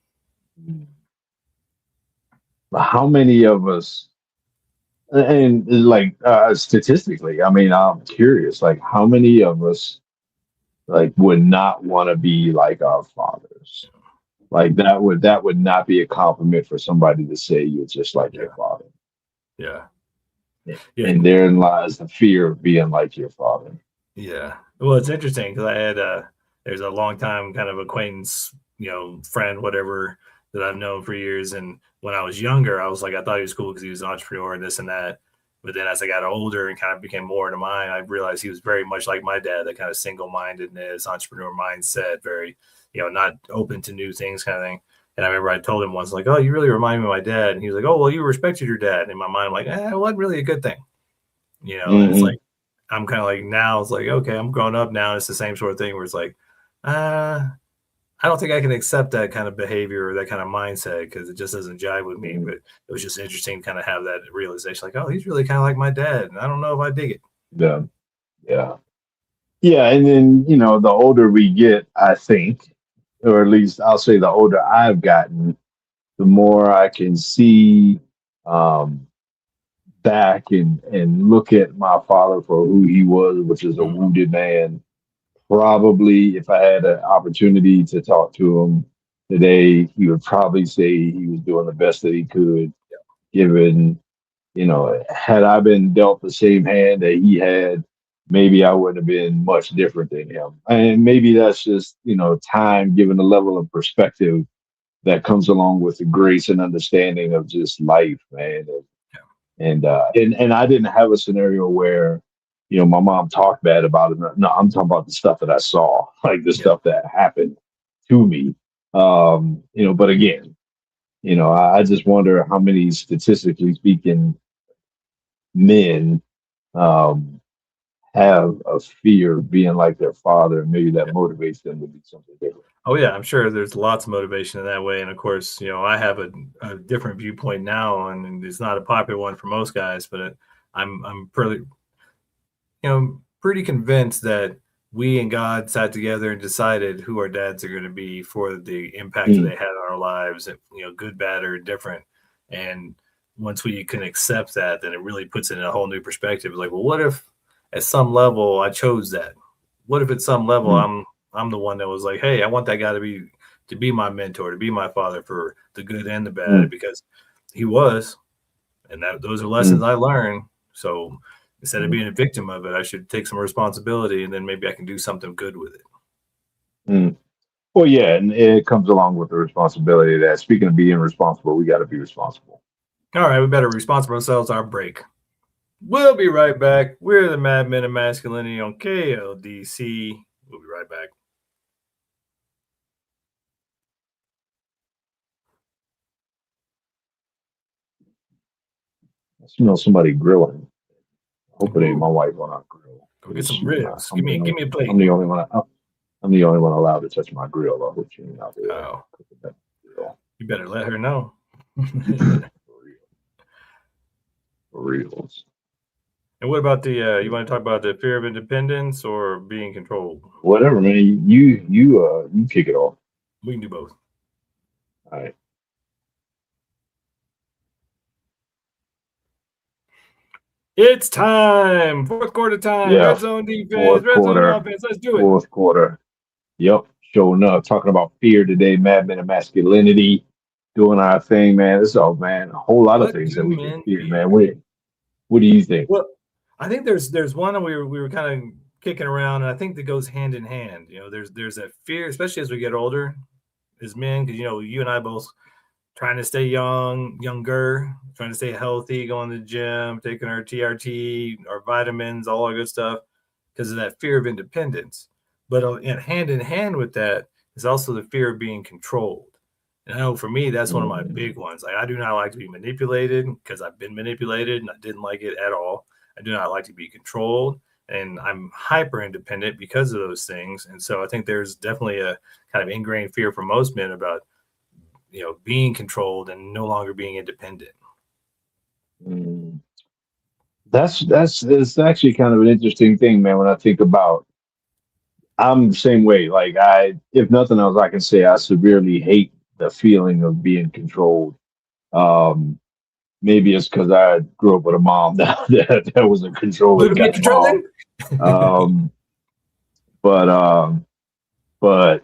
how many of us, and like statistically, I mean, I'm curious, like how many of us like would not want to be like our fathers? Like that would not be a compliment for somebody to say you're just like your Yeah, father. yeah, yeah. And therein lies the fear of being like your father. Yeah. Well, it's interesting because I had there's a long time kind of acquaintance, friend, whatever, that I've known for years. And when I was younger, I was like, I thought he was cool because he was an entrepreneur and this and that. But then as I got older and kind of became more into mine, I realized he was very much like my dad, that kind of single-mindedness, entrepreneur mindset, very, not open to new things kind of thing. And I remember I told him once, like, oh, you really remind me of my dad. And he was like, oh, well, you respected your dad. And in my mind, I'm like, it wasn't really a good thing, and it's Hmm. like, I'm kind of like, now it's like, okay, I'm grown up now. It's the same sort of thing where it's like, uh, I don't think I can accept that kind of behavior or that kind of mindset because it just doesn't jive with me. But it was just interesting to kind of have that realization, like, oh, he's really kind of like my dad. And I don't know if I dig it. Yeah, yeah, yeah. And then the older we get, I think, or at least I'll say the older I've gotten, the more I can see um, back and look at my father for who he was, which is a Mhm. wounded man. Probably, if I had an opportunity to talk to him today, he would probably say he was doing the best that he could, given, had I been dealt the same hand that he had, maybe I wouldn't have been much different than him. And maybe that's just, time given the level of perspective that comes along with the grace and understanding of just life, man. And I didn't have a scenario where, my mom talked bad about it. No, I'm talking about the stuff that I saw, like the Yeah. stuff that happened to me. But again, I just wonder how many, statistically speaking, men um, have a fear of being like their father, and maybe that Yeah. motivates them to do something different. Oh yeah, I'm sure there's lots of motivation in that way. And of course, I have a different viewpoint now, and it's not a popular one for most guys, but I'm pretty pretty convinced that we and God sat together and decided who our dads are going to be for the impact that Mm, they had on our lives, good, bad, or different. And once we can accept that, then it really puts it in a whole new perspective. Like, well, what if at some level I chose that? What if at some level mm, I'm the one that was like, hey, I want that guy to be my mentor, to be my father for the good and the bad, mm, because he was, and those are lessons mm, I learned. So instead of mm, being a victim of it, I should take some responsibility, and then maybe I can do something good with it. mm. Well, yeah, and it comes along with the responsibility that, speaking of being responsible, we got to be responsible. All right, we better responsible ourselves. Our break. We'll be right back. We're the Mad Men of Masculinity on KLDC. We'll be right back. I smell somebody grilling. I hope it ain't my Ooh, wife on our grill, go get because some ribs. I'm Give me a plate. the only one. I'm the only one allowed to touch my grill. I hope she ain't out there Oh, cooking that grill. you better let her know. For real, for reals. And what about you want to talk about the fear of independence or being controlled? Whatever, man. You kick it off. We can do both. All right. It's time. Fourth quarter time. Yeah. Red zone defense, Fourth red zone quarter. offense. Let's do it. Fourth quarter. Yep. Showing up. Talking about fear today. Mad Men of Masculinity. Doing our thing, man. It's all, man. A whole lot of What things do that we can men fear, man. fear? What do you think? Well, I think there's one that we were kind of kicking around, and I think that goes hand in hand. There's that fear, especially as we get older as men, because you and I both trying to stay younger, trying to stay healthy, going to the gym, taking our TRT, our vitamins, all our good stuff. because of that fear of independence. But hand in hand with that is also the fear of being controlled. And I know for me, that's one of my big ones. Like, I do not like to be manipulated because I've been manipulated and I didn't like it at all. I do not like to be controlled, and I'm hyper independent because of those things. And so I think there's definitely a kind of ingrained fear for most men about, being controlled and no longer being independent. Mm. That's actually kind of an interesting thing, man. When I think about, I'm the same way. Like, if nothing else, I can say I severely hate the feeling of being controlled. Um, Maybe it's because I grew up with a mom that was a A controlling little bit kind of mom. controlling. Um, but but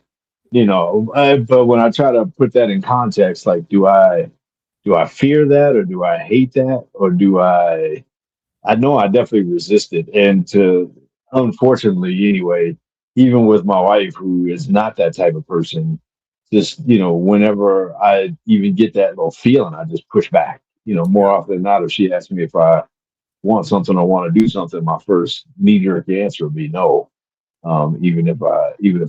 but when I try to put that in context, like, do I fear that, or do I hate that, or do I know I definitely resist it. And unfortunately anyway, even with my wife, who is not that type of person, just, whenever I even get that little feeling, I just push back. More Yeah. often than not, if she asks me if I want something or want to do something, my first knee jerk answer would be no. Even if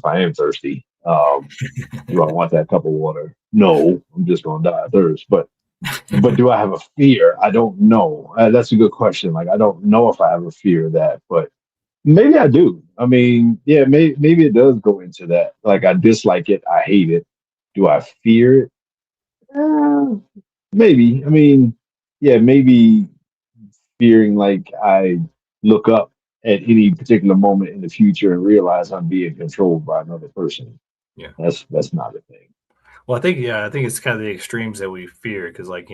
I am thirsty, do I want that cup of water? No, I'm just gonna die of thirst. But do I have a fear? I don't know. That's a good question. Like, I don't know if I have a fear of that, but maybe I do. I mean, yeah, maybe it does go into that. Like, I dislike it. I hate it. Do I fear it? Maybe. I mean, yeah, maybe fearing, like, I look up at any particular moment in the future and realize I'm being controlled by another person. Yeah. That's not a thing. Well, I think it's kind of the extremes that we fear because, like,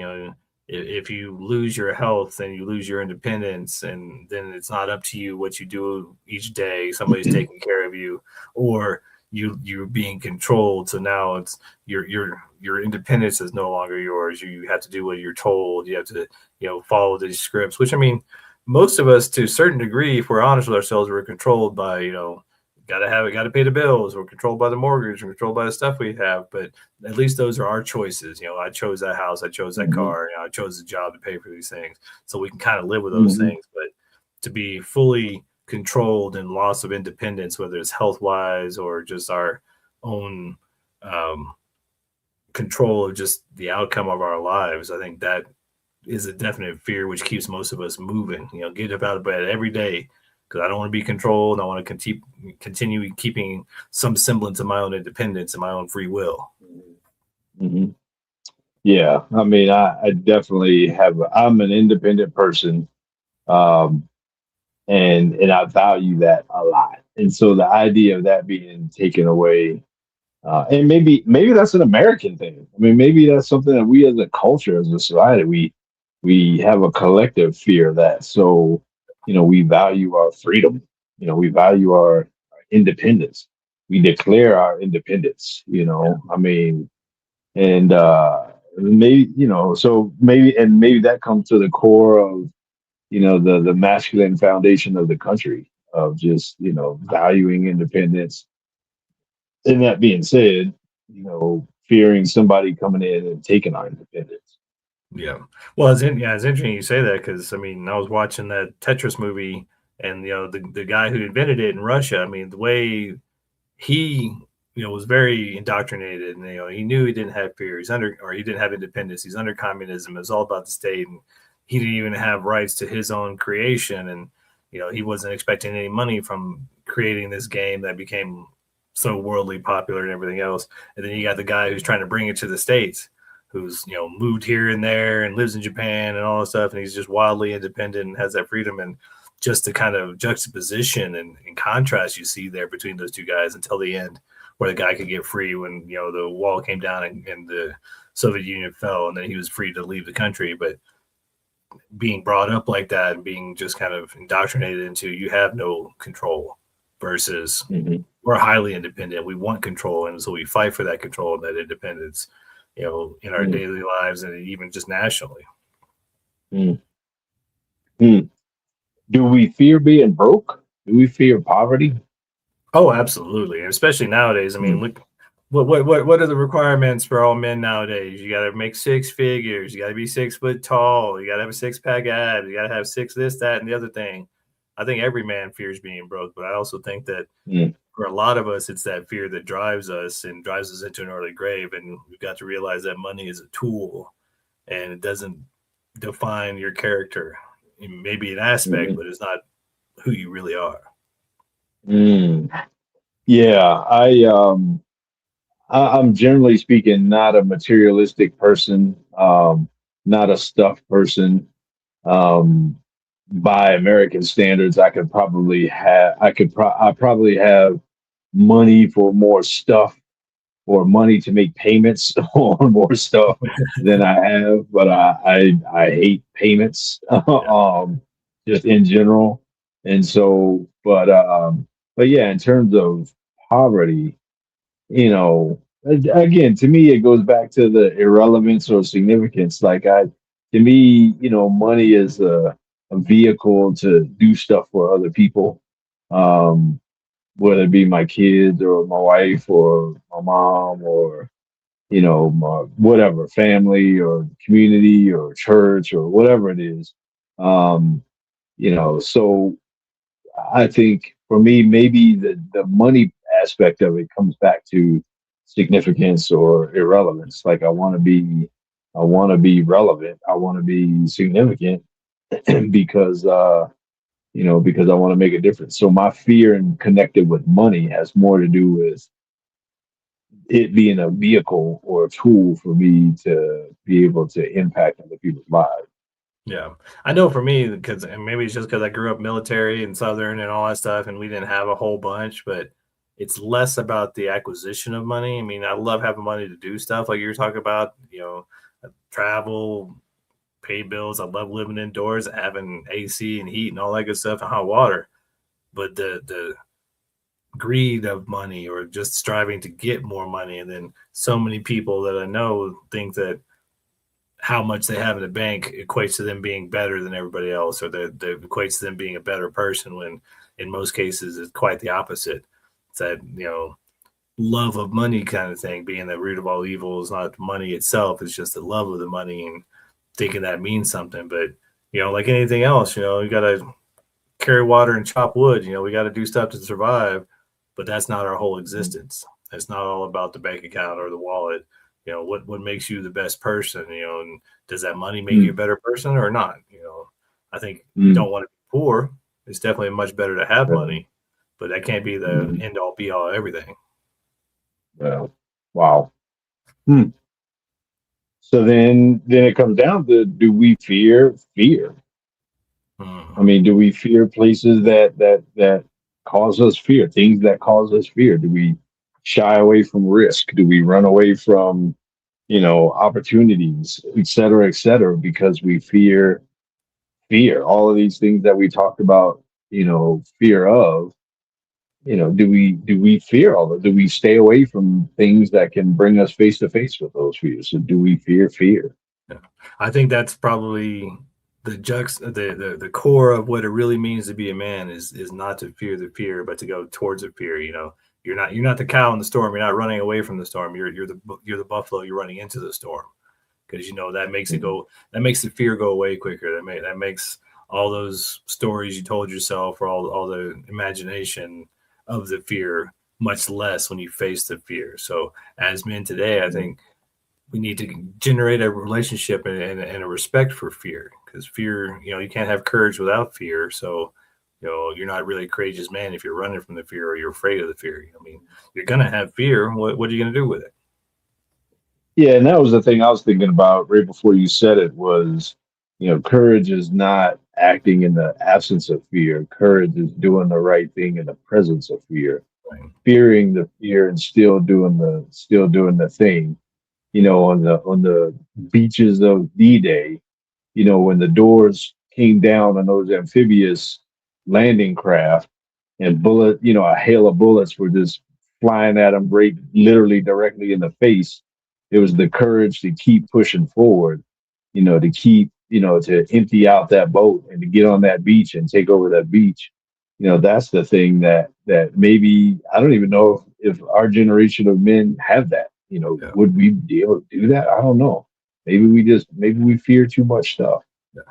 if you lose your health, then you lose your independence, and then it's not up to you what you do each day. Somebody's taking care of you, or you're being controlled. So now it's your independence is no longer yours. You have to do what you're told. You have to follow these scripts. Which, I mean, most of us, to a certain degree, if we're honest with ourselves, we're controlled by got to pay the bills. We're controlled by the mortgage. We're controlled by the stuff we have. But at least those are our choices. I chose that house. I chose that Mhm. car. I chose the job to pay for these things. So we can kind of live with those Mhm. things. But to be fully controlled and loss of independence, whether it's health wise or just our own um, control of just the outcome of our lives, I think that is a definite fear which keeps most of us moving. Get up out of bed every day because I don't want to be controlled. I want to continue keeping some semblance of my own independence and my own free will. Mhm. Yeah, I mean, I definitely have. I'm an independent person, um, and I value that a lot. And so the idea of that being taken away, and maybe that's an American thing. I mean, maybe that's something that we as a culture, as a society, we have a collective fear of that. So, we value our freedom. We value our independence. We declare our independence. Yeah. I mean, and maybe so maybe that comes to the core of the masculine foundation of the country, of just valuing independence. And that being said, fearing somebody coming in and taking our independence. Yeah. Well, it's interesting you say that because, I mean, I was watching that Tetris movie, and the guy who invented it in Russia. I mean, the way he was very indoctrinated, and he knew he didn't have fear. He didn't have independence. He's under communism. It's all about the state, and he didn't even have rights to his own creation. And he wasn't expecting any money from creating this game that became so worldly popular and everything else. And then you got the guy who's trying to bring it to the states, who's moved here and there and lives in Japan and all this stuff, and he's just wildly independent and has that freedom. And just the kind of juxtaposition and contrast you see there between those two guys until the end, where the guy could get free when the wall came down and the Soviet Union fell, and then he was free to leave the country. But being brought up like that and being just kind of indoctrinated into you have no control versus Mhm. we're highly independent. We want control, and so we fight for that control and that independence, in our Mm, daily lives and even just nationally. mm, mm. Do we fear being broke? Do we fear poverty? Oh, absolutely. Especially nowadays. I mean, Mm, look, what are the requirements for all men nowadays? You got to make six figures. You got to be 6 foot tall. You got to have a six pack abs. You got to have six this, that, and the other thing. I think every man fears being broke, but I also think that Mm. for a lot of us, it's that fear that drives us and drives us into an early grave. And we've got to realize that money is a tool and it doesn't define your character. It may be an aspect, Mhm. but it's not who you really are. Mm. Yeah, I'm generally speaking not a materialistic person, not a stuffed person. Um, by American standards, I probably have money for more stuff or money to make payments on more stuff than I have, but I hate payments, Yeah. just in general. And so, but yeah, in terms of poverty, you know, again, to me, it goes back to the irrelevance or significance. To me, money is a vehicle to do stuff for other people, um, whether it be my kids or my wife or my mom or, my whatever, family or community or church or whatever it is. Um, so I think for me, maybe the money aspect of it comes back to significance or irrelevance. Like I want to be relevant. I want to be significant because, because I want to make a difference. So my fear and connected with money has more to do with it being a vehicle or a tool for me to be able to impact other people's lives. Yeah. I know for me, because and maybe it's just because I grew up military and Southern and all that stuff, and we didn't have a whole bunch, but it's less about the acquisition of money. I mean, I love having money to do stuff like you were talking about, travel, pay bills. I love living indoors, having AC and heat and all that good stuff and hot water. But the greed of money or just striving to get more money, and then so many people that I know think that how much they have in the bank equates to them being better than everybody else, or that equates to them being a better person, when in most cases it's quite the opposite. It's that, love of money kind of thing, being the root of all evil is not money itself, it's just the love of the money and thinking that means something. But, like anything else, you got to carry water and chop wood, we got to do stuff to survive, but that's not our whole existence. It's not all about the bank account or the wallet. What makes you the best person, and does that money make you a Mm, better person or not? I think you mm, don't want to be poor. It's definitely much better to have mm, money, but that can't be the mm. end all be all everything. Well, wow. Hmm. So then it comes down to, do we fear fear? I Mhm. mean, do we fear places that cause us fear, things that cause us fear? Do we shy away from risk? Do we run away from, opportunities, et cetera, because we fear all of these things that we talked about, fear of, do we fear all of it? Do we stay away from things that can bring us face to face with those fears? So do we fear fear? Yeah. I think that's probably the core of what it really means to be a man is not to fear the fear, but to go towards the fear. You're not the cow in the storm. You're not running away from the storm. You're the buffalo. You're running into the storm, because that makes it Mhm. go. That makes the fear go away quicker. That makes all those stories you told yourself, or all the imagination of the fear, much less when you face the fear. So as men today, I think we need to generate a relationship and a respect for fear, because fear, you can't have courage without fear. So, you're not really a courageous man if you're running from the fear or you're afraid of the fear. I mean, you're going to have fear. What are you going to do with it? Yeah, and that was the thing I was thinking about right before you said it was, courage is not acting in the absence of fear. Courage is doing the right thing in the presence of fear, Right. fearing the fear and still doing the thing. On the beaches of D-Day, when the doors came down on those amphibious landing craft and a hail of bullets were just flying at them right, literally directly in the face. It was the courage to keep pushing forward, to empty out that boat and to get on that beach and take over that beach. That's the thing that maybe I don't even know if our generation of men have that. Yeah. Would we be able to do that? I don't know. Maybe we fear too much stuff. Yeah.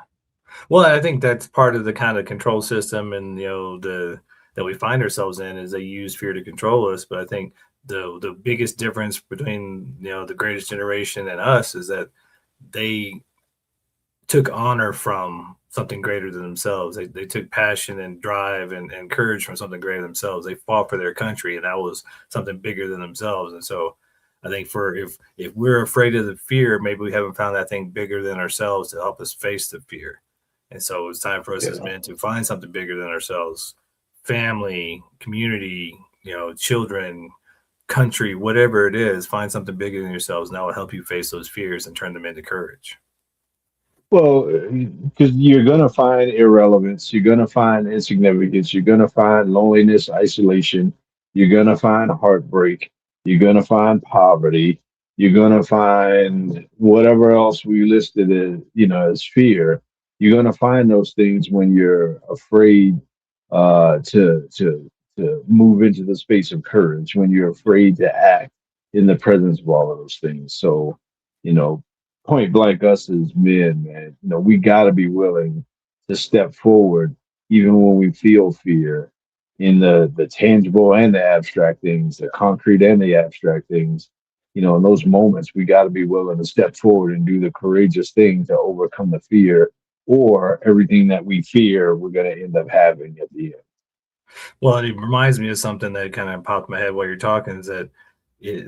Well, I think that's part of the kind of control system, and that we find ourselves in is they use fear to control us. But I think the biggest difference between the greatest generation and us is that they took honor from something greater than themselves. They took passion and drive and courage from something greater than themselves. They fought for their country, and that was something bigger than themselves. And so I think for if we're afraid of the fear, maybe we haven't found that thing bigger than ourselves to help us face the fear. And so it's time for us as Yeah. men to find something bigger than ourselves, family, community, children, country, whatever it is, find something bigger than yourselves. And that will help you face those fears and turn them into courage. Well, because you're going to find irrelevance, you're going to find insignificance, you're going to find loneliness, isolation, you're going to find heartbreak, you're going to find poverty, you're going to find whatever else we listed as, as fear. You're going to find those things when you're afraid to move into the space of courage, when you're afraid to act in the presence of all of those things. So, you know, point blank, us as men, man, we got to be willing to step forward even when we feel fear in the tangible and the abstract things, the concrete and the abstract things. In those moments, we got to be willing to step forward and do the courageous thing to overcome the fear, or everything that we fear, we're going to end up having at the end. Well, it reminds me of something that kind of popped in my head while you're talking is that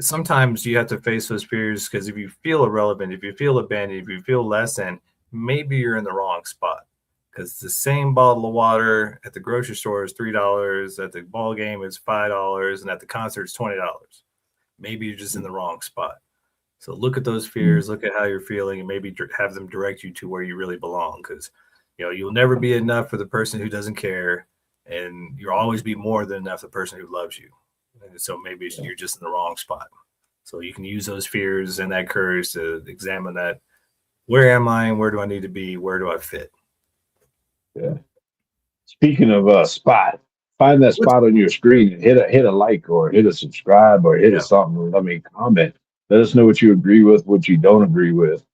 sometimes you have to face those fears because if you feel irrelevant, if you feel abandoned, if you feel less than, maybe you're in the wrong spot. Because the same bottle of water at the grocery store is $3, at the ball game is $5, and at the concert it's $20. Maybe you're just in the wrong spot. So look at those fears, look at how you're feeling, and maybe have them direct you to where you really belong. Because you'll never be enough for the person who doesn't care, and you'll always be more than enough for the person who loves you. And so maybe you're just in the wrong spot. So you can use those fears and that courage to examine that. Where am I and where do I need to be? Where do I fit? Yeah. Speaking of spot, find that What's spot on your screen and hit a like or hit a subscribe or hit a yeah. something. I mean, comment. Let us know what you agree with, what you don't agree with.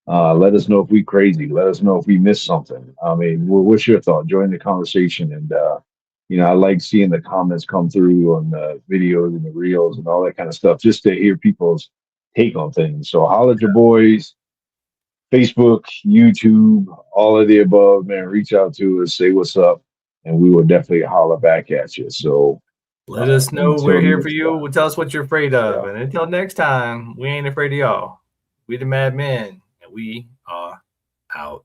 Let us know if we crazy. Let us know if we missed something. I mean, what's your thought? Join the conversation. And I like seeing the comments come through on the videos and the reels and all that kind of stuff, just to hear people's take on things. So holla at your boys. Facebook, YouTube, all of the above, man. Reach out to us, say what's up, and we will definitely holler back at you. So Let us know we're until here for next you. time, Well, tell us what you're afraid of. yeah. And until next time, we ain't afraid of y'all. We the Mad Men, and we are out.